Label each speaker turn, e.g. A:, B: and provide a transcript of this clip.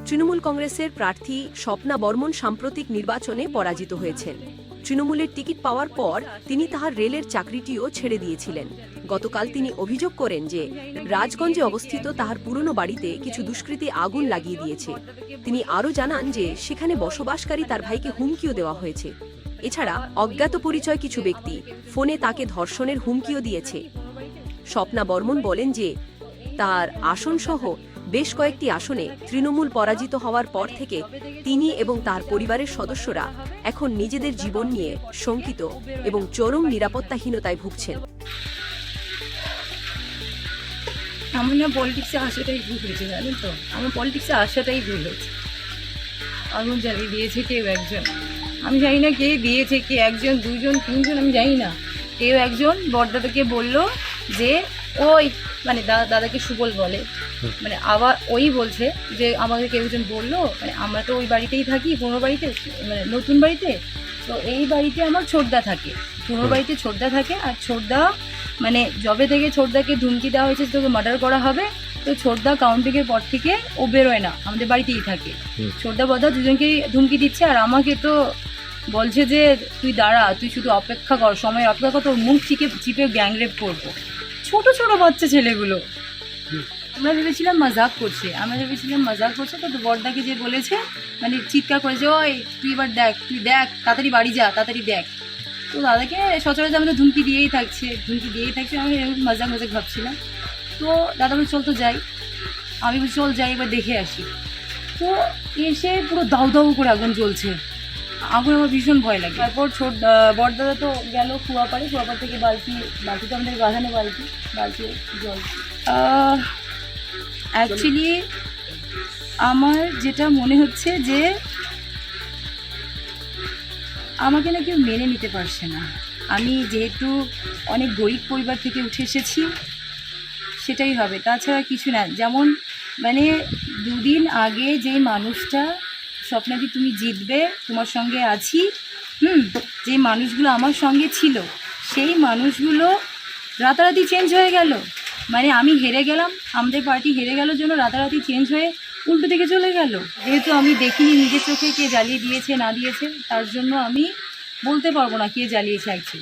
A: তৃণমূল কংগ্রেসের প্রার্থী স্বপ্না বর্মন সাম্প্রতিক নির্বাচনে পরাজিত হয়েছেন। তৃণমূলের টিকিট পাওয়ার পর তিনি তাহার রেলের চাকরিটিও ছেড়ে দিয়েছিলেন। গতকাল তিনি অভিযোগ করেন যে রাজগঞ্জে অবস্থিত তাহার পুরনো বাড়িতে কিছু দুষ্কৃতী আগুন লাগিয়ে দিয়েছে। তিনি আরও জানান যে সেখানে বসবাসকারী তার ভাইকে হুমকিও দেওয়া হয়েছে। এছাড়া অজ্ঞাত পরিচয় কিছু ব্যক্তি ফোনে তাকে ধর্ষণের হুমকিও দিয়েছে। স্বপ্না বর্মন বলেন যে তার আসনসহ বেশ কয়েকটি আসনে তৃণমূল পরাজিত হওয়ার পর থেকে তিনি এবং তার পরিবারের সদস্যরা এখন নিজেদের জীবন নিয়ে শঙ্কিত এবং চরম নিরাপত্তাহীনতায় ভুগছেন।
B: আমার না পলিটিক্সে আসাটাই ভুল হয়েছে, জানেন তো, আমার পলিটিক্সে আসাটাই ভুল হয়েছে। আগুন জ্বালিয়ে দিয়েছে কেউ একজন, আমি জানি না কে দিয়েছে, কে একজন, দুজন, তিনজন, আমি জানি না। কেউ একজন বড়দাদাকে বললো যে ওই মানে দাদাকে সুবল বলে, মানে আবার ওই বলছে যে আমাকে কেউ একজন বললো, মানে আমরা তো ওই বাড়িতেই থাকি, পুরনো বাড়িতে, মানে নতুন বাড়িতে। তো এই বাড়িতে আমার ছোটদা থাকে, পুরনো বাড়িতে ছোটদা থাকে। আর ছোটদা মানে জবে থেকে ছোটদাকে ধুমকি দেওয়া হয়েছে তোকে মার্ডার করা হবে, তো ছোটদা কাউন্টিংয়ের পর থেকে ও বেরোয় না, আমাদের বাড়িতেই থাকে। ছোটদা বড়দা দুজনকেই ধুমকি দিচ্ছে, আর আমাকে তো বলছে যে তুই দাঁড়া, তুই শুধু অপেক্ষা কর, সময় অপেক্ষা কর, তোর মুখ চিপে গ্যাংরেপ করবো। ছোট ছোট বাচ্চা ছেলেগুলো। আমরা ভেবেছিলাম মজাক করছে, তো বড়দাকে যে বলেছে, মানে চিৎকার করেছে, ওই তুই এবার দেখ, তুই দেখ, তাড়াতাড়ি বাড়ি যা, তাড়াতাড়ি দেখ। তো দাদাকে সচরাচর আমাদের ধুমকি দিয়েই থাকছে, আমি মজাক ভাবছিলাম। তো দাদা বলছে চল তো যাই, আমি বলছি চল যাই, এবার দেখে আসি। তো এসে পুরো দাউ দাউ করে আগুন জ্বলছে, আগুন আমার ভীষণ ভয় লাগে। তারপর বড়দাদা তো গেল কুয়াপাড়ে থেকে বালতি তো আমাদের বাগানে বালতি জল। অ্যাকচুয়ালি আমার যেটা মনে হচ্ছে যে আমাকে না কেউ মেনে নিতে পারছে না। আমি যেহেতু অনেক গরিব পরিবার থেকে উঠে এসেছি, সেটাই হবে, তাছাড়া কিছু না। যেমন মানে দুদিন আগে যে মানুষটা স্বপ্নাদি তুমি জিতবে, তোমার সঙ্গে আছি, যে মানুষগুলো আমার সঙ্গে ছিল, সেই মানুষগুলো রাতারাতি চেঞ্জ হয়ে গেল। মানে আমি হেরে গেলাম, আমাদের পার্টি হেরে গেল জন্য রাতারাতি চেঞ্জ হয়ে উল্টো দিকে চলে গেল। যেহেতু আমি দেখিনি নিজের চোখে কে জ্বালিয়ে দিয়েছে না দিয়েছে, তার জন্য আমি বলতে পারবো না কে জ্বালিয়েছে অ্যাকচুয়ালি।